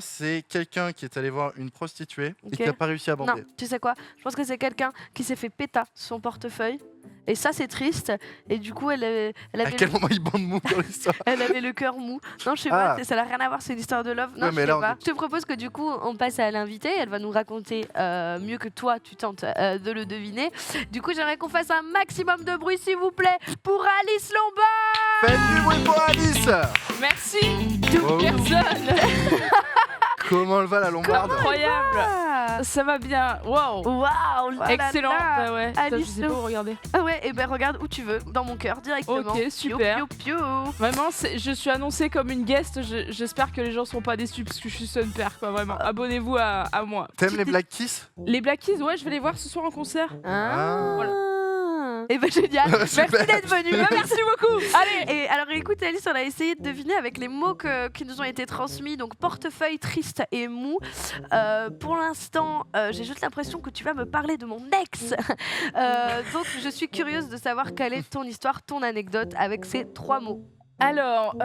c'est quelqu'un qui est allé voir une prostituée Ok. et qui n'a pas réussi à Non, bander. tu sais quoi? Je pense que c'est quelqu'un qui s'est fait péta son portefeuille. Et ça, c'est triste. Et du coup, elle À avait quel moment il bande mou dans l'histoire? Elle avait le cœur mou. Non, je sais Ah. pas, ça n'a rien à voir, c'est une histoire de love. Non, Ouais, je mais sais là, on pas. est- Je te propose que du coup, on passe à l'invité. Elle va nous raconter mieux que toi, tu tentes de le deviner. Du coup, j'aimerais qu'on fasse un maximum de bruit, s'il vous plaît, pour Alice Lombard. Faites du bruit pour Alice! Merci, Oh, personne. comment elle va, la Lombarde? Incroyable. Ah. Ça va bien. Wow. Waouh, là là Excellent. là. Bah ouais. Putain, je Alice sais pas où regarder. Ah ouais, et ben regarde où tu veux, dans mon cœur, directement. Ok, super. Piou, piou, piou. Vraiment, je suis annoncée comme une guest. J'espère que les gens seront pas déçus parce que je suis son père, quoi. Vraiment. Abonnez-vous à moi. T'aimes les Black Kiss? Les Black Keys, ouais, je vais les voir ce soir en concert. Ah. Voilà. Et ben génial. Merci Super. d'être venu. Bah, merci beaucoup. Allez. Et alors écoute Alice, on a essayé de deviner avec les mots qui nous ont été transmis, donc portefeuille, triste et mou. Pour l'instant, j'ai juste l'impression que tu vas me parler de mon ex. Donc je suis curieuse de savoir quelle est ton histoire, ton anecdote avec ces 3 mots. Alors,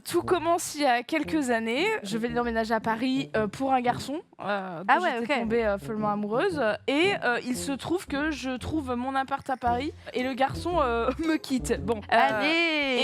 tout commence il y a quelques années. Je vais d'emménager à Paris pour un garçon. Dont Ah ouais, j'étais ok. tombée follement amoureuse. Et il se trouve que je trouve mon appart à Paris et le garçon me quitte. Bon. Allez.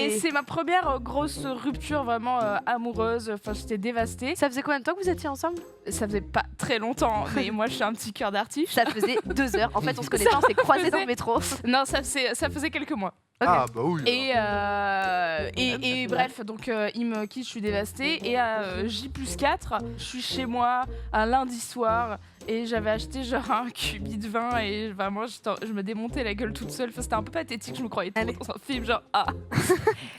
Et c'est ma première grosse rupture vraiment amoureuse. Enfin, j'étais dévastée. Ça faisait combien de temps que vous étiez ensemble? Ça faisait pas très longtemps, mais moi je suis un petit cœur d'artiste. Ça faisait 2 heures. En fait, on se connaît Ça pas, on s'est croisés faisait- dans le métro. Non, ça faisait quelques mois. Ah, bah oui. Et, Même et ça, bref, donc il me quitte, je suis dévastée. Et à J+4, je suis chez moi un lundi soir et j'avais acheté genre un cubi de vin et vraiment je me démontais la gueule toute seule. Enfin, c'était un peu pathétique, je me croyais trop Allez. dans un film, genre ah.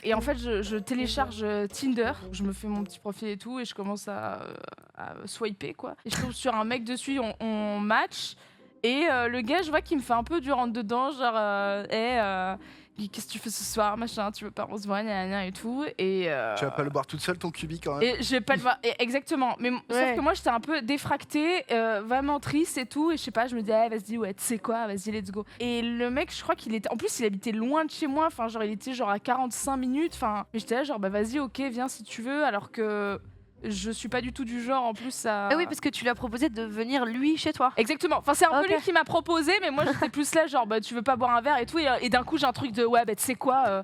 Et en fait, je télécharge Tinder, je me fais mon petit profil et tout et je commence à swiper quoi. Et je tombe sur un mec dessus, on match. Et le gars, je vois qu'il me fait un peu du rentre-dedans, genre, qu'est-ce que tu fais ce soir, machin, tu veux pas, on se voit, gna et tout. Et, Tu vas pas le boire toute seule, ton cubi, quand même? et je vais pas le voir, exactement. Mais sauf Ouais. que moi, j'étais un peu défractée, vraiment triste et tout. Et je sais pas, je me dis, ah, vas-y, ouais, tu sais quoi, vas-y, let's go. Et le mec, je crois qu'il était. En plus, il habitait loin de chez moi, enfin, genre, il était genre à 45 minutes. Enfin, mais j'étais là, genre, bah, vas-y, ok, viens si tu veux, alors que. Je suis pas du tout du genre en plus à. Ah oui, parce que tu lui as proposé de venir lui chez toi. Exactement. Enfin, c'est un Ok. peu lui qui m'a proposé, mais moi j'étais plus là, genre, bah, tu veux pas boire un verre et tout. Et d'un coup, j'ai un truc de, ouais, bah, tu sais quoi,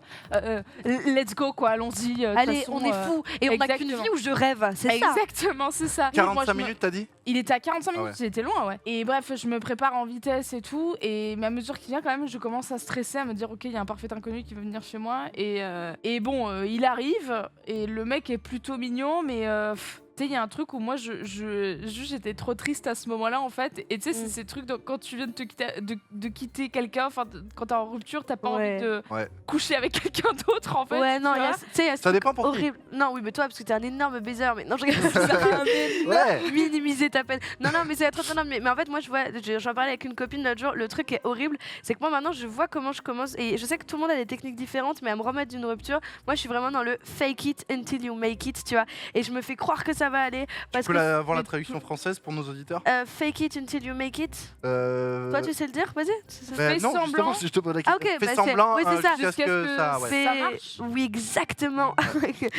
let's go, quoi, allons-y. De toute Allez, façon, on est fous et on n'a qu'une exactement. vie où je rêve, c'est ça. Exactement, c'est ça. Moi, 45 je me- minutes, t'as dit? Il était à 45 Ah minutes, ouais. il était loin, ouais. Et bref, je me prépare en vitesse et tout. Et à mesure qu'il vient, quand même, je commence à stresser, à me dire, ok, il y a un parfait inconnu qui veut venir chez moi. Et bon, il arrive, et le mec est plutôt mignon, mais. Tu sais, il y a un truc où moi, j'étais trop triste à ce moment-là, en fait. Et tu sais, c'est ces trucs quand tu viens de quitter quelqu'un, enfin, quand t'es en rupture, t'as pas Ouais. envie de Ouais. coucher avec quelqu'un d'autre, en fait. Ouais, tu non, il y a, vois. tu sais, il y a ce Ça truc dépend pour qui. horrible. Non, oui, mais toi, parce que t'es un énorme baiser. Mais non, je regarde Ouais. minimiser ta peine. Non, non, mais c'est trop énorme. Mais en fait, moi, j'en parlais avec une copine l'autre jour. Le truc qui est horrible, c'est que moi, maintenant, je vois comment je commence. Et je sais que tout le monde a des techniques différentes, mais à me remettre d'une rupture, moi, je suis vraiment dans le fake it until you make it, tu vois. Et je me fais croire que ça ça va aller. Tu Parce peux que avoir la traduction française pour nos auditeurs fake it until you make it. euh... Toi, tu sais le dire? Vas-y. Fais non, semblant. justement, si je te pose la Ah, question. ok, Fais bah, semblant oui, c'est ça. jusqu'à ce que ça... Ouais. Ça marche. Oui, exactement. Avec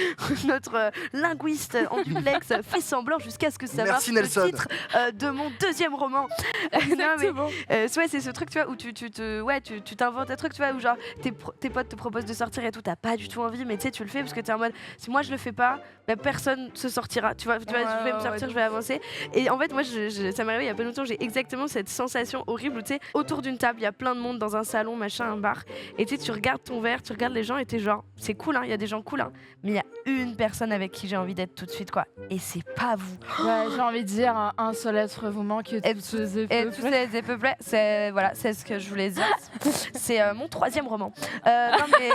notre linguiste en duplex fait semblant jusqu'à ce que ça Merci, marche. Nelson. Le titre de mon deuxième roman. Non, mais, Exactement. ouais, c'est ce truc, tu vois, où tu t'inventes un truc, tu vois, où genre tes potes te proposent de sortir et tout, t'as pas du tout envie, mais tu sais, tu le fais parce que t'es en mode, si moi je le fais pas, bah, personne se sortira, tu vois, je vais me sortir, je vais avancer. Et en fait, moi, ça m'est arrivé il y a pas longtemps, j'ai exactement cette sensation horrible où tu sais, autour d'une table, il y a plein de monde dans un salon, machin, un bar, et tu sais, tu regardes ton verre, tu regardes les gens et t'es genre, c'est cool, hein, il y a des gens cool, hein, mais il y a une personne avec qui j'ai envie d'être tout de suite, quoi, et c'est pas vous. Ouais, j'ai envie de dire, un seul être vous manque et tous ces Et tous ces peuplés, c'est voilà, c'est ce que je voulais dire. C'est mon troisième roman. Non mais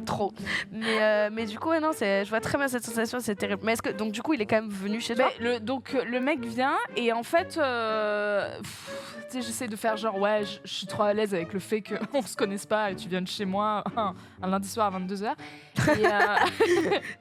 trop. Mais du coup, ouais, non, je vois très bien cette sensation, c'est terrible. Mais est-ce que donc du coup, il est quand même venu chez toi? Donc le mec vient et en fait, tu sais, j'essaie de faire genre ouais, je suis trop à l'aise avec le fait qu'on se connaisse pas et tu viens de chez moi un lundi soir à 22h. Et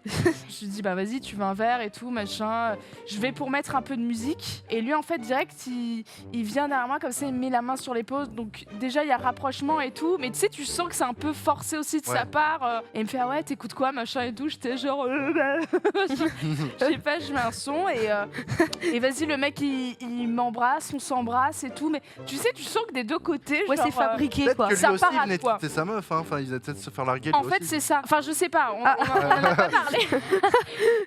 je lui dis bah vas-y, tu veux un verre et tout machin. Je vais pour mettre un peu de musique et lui en fait direct il vient derrière moi comme ça, il me met la main sur l'épaule. Donc déjà il y a rapprochement et tout, mais tu sais tu sens que c'est un peu forcé aussi de sa part. Et il me fait ah ouais t'écoutes quoi machin et tout. J'étais genre je sais pas, je mets un son et vas-y le mec il m'embrasse, on s'embrasse et tout. Mais tu sais tu sens que des deux côtés Ouais, genre, c'est fabriqué Peut-être quoi. que lui Ça aussi, parade, il venait de quoi. quitter sa meuf, hein. Enfin, ils allaient peut-être se faire larguer, lui En fait, aussi. c'est ça. Enfin, je sais pas, on en a pas parlé.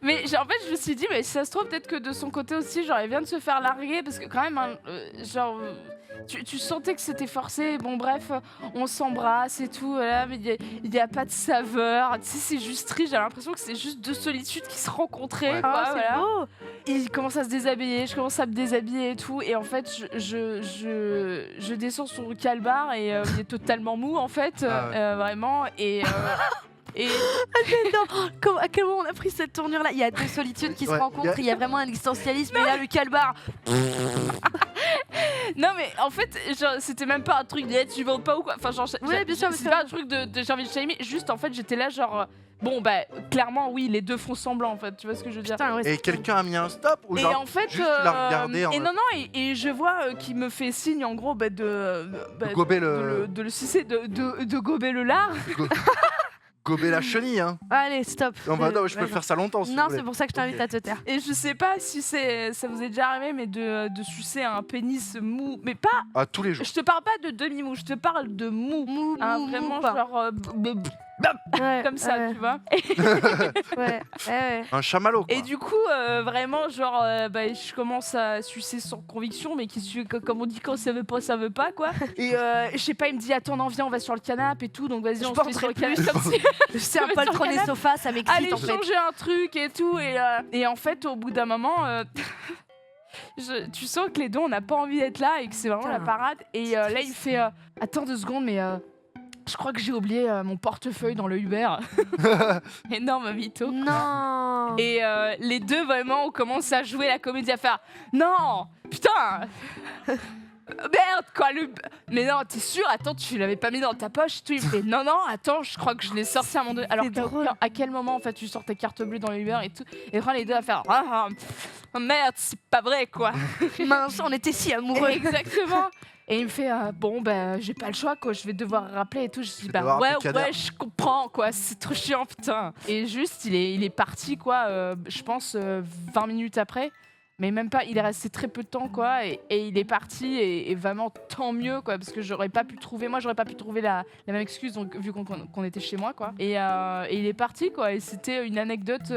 Mais en fait, je me suis dit, mais si ça se trouve, peut-être que de son côté aussi, genre, il vient de se faire larguer, parce que quand même, hein, genre, tu sentais que c'était forcé. Bon, bref, on s'embrasse et tout, voilà, mais il y a pas de saveur. Tu sais, c'est juste triste. J'ai l'impression que c'est juste deux solitudes qui se rencontraient. Ouais. Quoi, Oh, c'est voilà. beau. Il commence à se déshabiller, je commence à me déshabiller et tout. Et en fait, je descends sur le calbar et il est totalement mou, en fait, vraiment. Et Attends, à quel moment on a pris cette tournure là? Il y a deux solitudes qui se Ouais, rencontrent, il y a vraiment un existentialisme et là le calbar. non, mais en fait, genre, c'était même pas un truc de tu vends pas ou quoi. Enfin, genre, Ouais, bien sûr, c'est pas un truc de j'ai envie de shamer. Juste, en fait, j'étais là, genre, bon, bah, clairement, oui, les deux font semblant, en fait. Tu vois ce que je veux dire? Putain, ouais, Et quelqu'un a mis un stop ou Et genre en fait, juste tu l'as regardé en et mode- non, et je vois qu'il me fait signe, en gros, de gober le... de le sucer, de gober le lard. gober la chenille, hein. Allez, stop. Non, bah non, je peux faire ça longtemps si Non, vous voulez. c'est pour ça que je t'invite Ok. à te taire. Et je sais pas si ça vous est déjà arrivé, mais de sucer un pénis mou. Mais pas, À tous les jours. je te parle pas de demi-mou, je te parle de mou. Mou, Hein, mou, vraiment, mou, quoi. genre, Ouais, comme ça, ouais, tu vois. ouais. Un chamallow, quoi. Et du coup, vraiment, genre, je commence à sucer sans conviction, mais comme on dit, quand ça veut pas, quoi. Et je sais pas, il me dit, attends, non, viens, on va sur le canapé et tout, donc vas-y, Je on se met sur le porterai canapé. Comme si, C'est un Je vais peu le sur le trône des canapé. sofas, ça m'excite allez en fait. changer un truc et tout. Et en fait, au bout d'un moment, tu sens que les deux, on n'a pas envie d'être là et que c'est vraiment Putain. la parade. Et là, il fait, attends 2 secondes, mais je crois que j'ai oublié mon portefeuille dans le Uber. Énorme mytho. Non. Et les deux, vraiment, on commence à jouer la comédie, à faire non, putain, merde, quoi, mais non, t'es sûr, attends, tu l'avais pas mis dans ta poche et tout. Il me fait non, attends, je crois que je l'ai sorti à mon deux. Alors, drôle. à quel moment, en fait, tu sors ta carte bleue dans le Uber et tout. Et vraiment, les deux à faire merde, c'est pas vrai, quoi. Mince, on était si amoureux. Exactement. Et il me fait bon ben j'ai pas le choix quoi, je vais devoir rappeler et tout. Je dis vais bah devoir ouais appeler Kader. je comprends quoi, c'est trop chiant putain. Et juste il est parti quoi, je pense 20 minutes après. Mais même pas, il est resté très peu de temps quoi, et il est parti et vraiment tant mieux quoi, parce que j'aurais pas pu trouver la même excuse donc, vu qu'on était chez moi quoi. Et il est parti quoi, et c'était une anecdote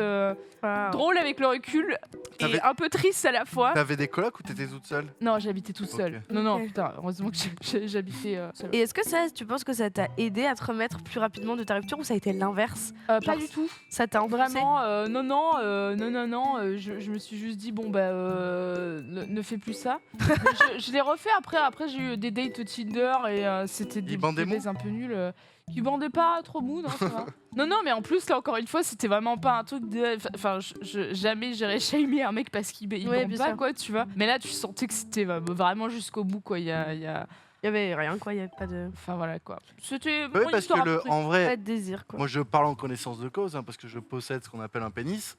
drôle avec le recul et T'avais- un peu triste à la fois. T'avais des colocs ou t'étais toute seule? Non, j'habitais toute seule. Ok. Non, Ok. putain, heureusement que j'habitais seule. Et est-ce que tu penses que ça t'a aidé à te remettre plus rapidement de ta rupture ou ça a été l'inverse? Pas genre, du tout. Ça t'a enfoncé? Vraiment, non, je me suis juste dit, bon, bah, ne fais plus ça. Mais je l'ai refait après j'ai eu des dates Tinder et c'était des bandaient baisers un peu nuls. Qui bandaient pas trop mou, non, ça va. Non, mais en plus, là, encore une fois, c'était vraiment pas un truc de. Enfin, jamais j'irais shamer un mec parce qu'il Ouais, bande bien pas, sûr. quoi, tu vois. Mais là, tu sentais que c'était vraiment jusqu'au bout, quoi. Il y a... Il y avait rien quoi, il y avait pas de Enfin, voilà, quoi. C'était. Oui, mon parce que histoire à peu près. en pas vrai, de désir quoi. moi je parle en connaissance de cause, hein, parce que je possède ce qu'on appelle un pénis.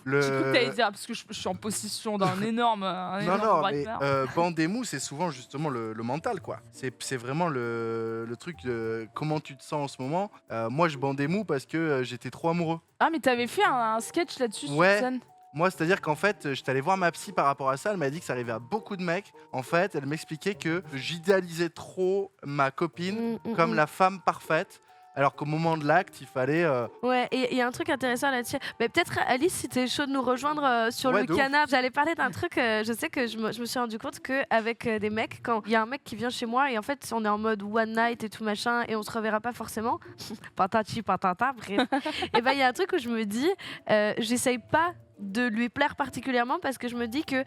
Le... J'ai cru que t'allais dire, parce que je suis en possession d'un énorme. Non, bras de mais fer. bandez-mou, c'est souvent justement le mental, quoi. C'est vraiment le truc de comment tu te sens en ce moment. Moi, je bandais mou parce que j'étais trop amoureux. Ah, mais t'avais fait un sketch là-dessus Ouais. sur scène. Moi, c'est-à-dire qu'en fait, j'étais allé voir ma psy par rapport à ça. Elle m'a dit que ça arrivait à beaucoup de mecs. En fait, elle m'expliquait que j'idéalisais trop ma copine comme la femme parfaite. Alors qu'au moment de l'acte, il fallait. Ouais, et il y a un truc intéressant là-dessus. Mais peut-être, Alice, si t'es chaud de nous rejoindre sur Ouais, le de ouf. canapé. J'allais parler d'un truc, je sais que je me suis rendu compte qu'avec des mecs, quand il y a un mec qui vient chez moi et en fait, on est en mode one night et tout machin et on se reverra pas forcément, patati patata, bref. Et ben, il y a un truc où je me dis, j'essaye pas de lui plaire particulièrement parce que je me dis que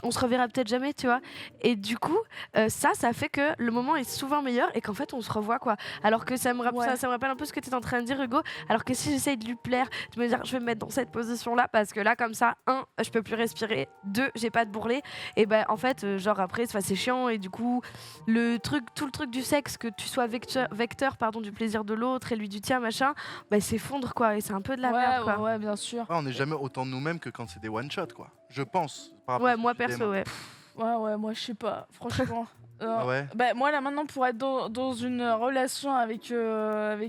on se reverra peut-être jamais, tu vois. Et du coup, ça fait que le moment est souvent meilleur et qu'en fait on se revoit, quoi. Alors que ça me rappelle un peu ce que tu es en train de dire, Hugo. Alors que si j'essaye de lui plaire, de me dire je vais me mettre dans cette position là parce que là comme ça, 1, je peux plus respirer, 2, j'ai pas de bourrelet, et ben en fait genre après c'est chiant et du coup tout le truc du sexe, que tu sois vecteur pardon, du plaisir de l'autre et lui du tien machin, bah s'effondre, quoi, et c'est un peu de la merde, quoi. Ouais, bien sûr. On n'est jamais autant de nous-mêmes que quand c'est des one-shots, quoi. Je pense. par rapport à Ouais, ce que moi tu disais, perso, ouais. Ouais, moi je sais pas, franchement. Ah ouais. Bah, moi là maintenant pour être dans une relation avec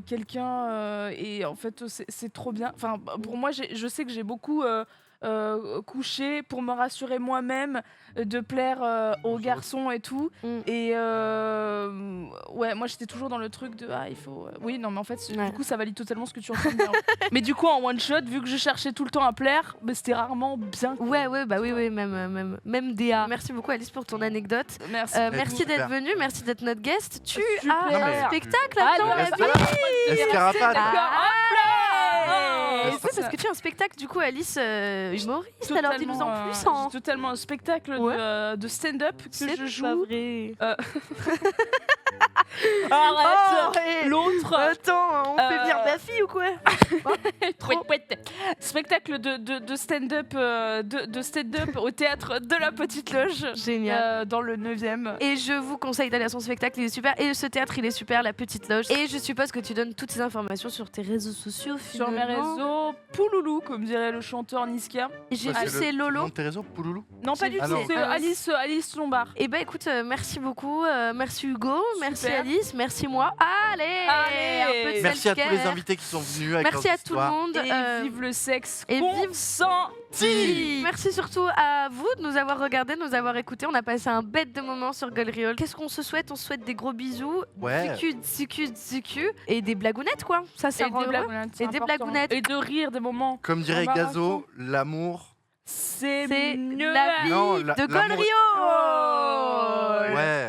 quelqu'un et en fait c'est trop bien. Enfin pour moi je sais que j'ai beaucoup couché pour me rassurer moi-même, de plaire aux garçons et tout. Et ouais, moi j'étais toujours dans le truc de il faut. Oui, non, mais en fait, du coup, ça valide totalement ce que tu es en train de dire. Mais du coup, en one shot, vu que je cherchais tout le temps à plaire, bah, c'était rarement bien. Ouais, bah oui, même DA. Merci beaucoup, Alice, pour ton anecdote. Merci. Merci Super. d'être venue, merci d'être notre guest. Tu Super. as Non, mais- un spectacle Ah, attends, non, la reste vie. là. Escarapate. Et c'est parce que tu as un spectacle, du coup, Alice, humoriste, alors dis-nous en plus. Hein. J'ai totalement un spectacle de stand-up que je joue. Pas vrai. Arrête. L'autre. Attends, on fait venir Euh, ta fille ou quoi? Spectacle de stand-up au théâtre de la Petite Loge. Génial. Dans le 9e. Et je vous conseille d'aller à son spectacle, il est super. Et ce théâtre, il est super, la Petite Loge. Et je suppose que tu donnes toutes ces informations sur tes réseaux sociaux, Sur mes réseaux, Pouloulou, comme dirait le chanteur Niska. J'ai Ouais, vu, c'est Lolo. Nom de tes réseaux, Pouloulou. Non, pas du Ah tout, non. c'est Alice Lombard. Et bah écoute, merci beaucoup, merci Hugo, merci Super. Alice, merci moi. Allez, un peu de Merci à tous les self-care. invités qui sont venus avec Merci leurs à tout le histoires. monde. Et vive le sexe et vive- consenti. Merci surtout à vous de nous avoir regardés, de nous avoir écoutés. On a passé un bête de moment sur Golriol. Qu'est-ce qu'on se souhaite? On se souhaite des gros bisous, Ouais. ziku, et des blagounettes, quoi. Ça, ça Et rend des heureux. blagounettes, c'est Et des important. blagounettes. Et de rire des moments. Comme dirait Gazo, l'amour. C'est C'est mieux la vie Non, de l'amour- Golriol. Ouais.